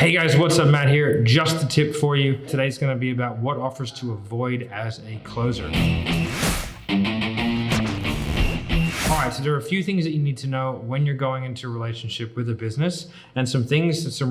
Hey guys, what's up? Matt here. Just a tip for you. Today's going to be about what offers to avoid as a closer. All right, so there are a few things that you need to know when you're going into a relationship with a business, and some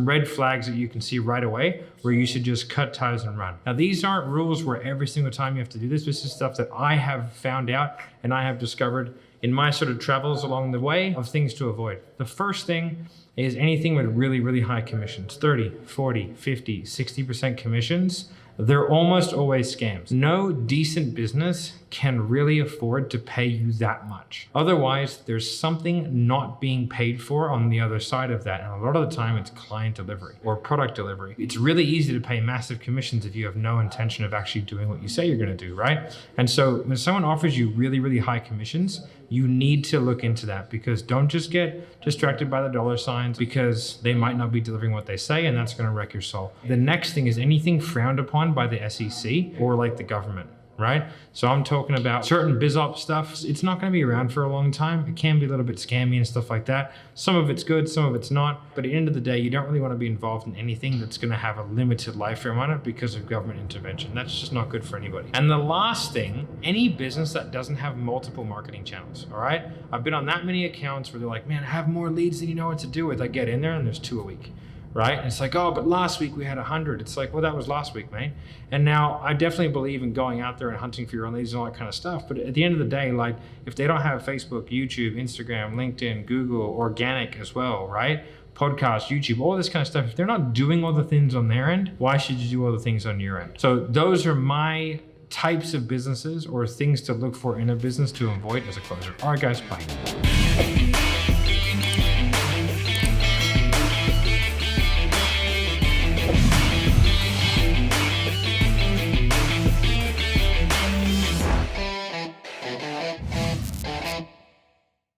red flags that you can see right away where you should just cut ties and run. Now, these aren't rules where every single time you have to do this. This is stuff that I have found out and I have discovered in my sort of travels along the way of things to avoid. The first thing is anything with really, really high commissions, 30, 40, 50, 60% commissions. They're almost always scams. No decent business can really afford to pay you that much. Otherwise, there's something not being paid for on the other side of that. And a lot of the time it's client delivery or product delivery. It's really easy to pay massive commissions if you have no intention of actually doing what you say you're gonna do, right? And so when someone offers you really, really high commissions, you need to look into that, because don't just get distracted by the dollar signs, because they might not be delivering what they say, and that's gonna wreck your soul. The next thing is anything frowned upon by the SEC or like the government, right? So I'm talking about certain biz op stuff. It's not gonna be around for a long time. It can be a little bit scammy and stuff like that. Some of it's good, some of it's not. But at the end of the day, you don't really wanna be involved in anything that's gonna have a limited lifetime on it because of government intervention. That's just not good for anybody. And the last thing, any business that doesn't have multiple marketing channels, all right? I've been on that many accounts where they're like, man, I have more leads than you know what to do with. I get in there and there's 2 a week. Right? And it's like, oh, but last week we had 100. It's like, well, that was last week, mate. And now I definitely believe in going out there and hunting for your own leads and all that kind of stuff. But at the end of the day, like, if they don't have Facebook, YouTube, Instagram, LinkedIn, Google, organic as well, right? Podcast, YouTube, all this kind of stuff. If they're not doing all the things on their end, why should you do all the things on your end? So those are my types of businesses or things to look for in a business to avoid as a closer. All right, guys, bye.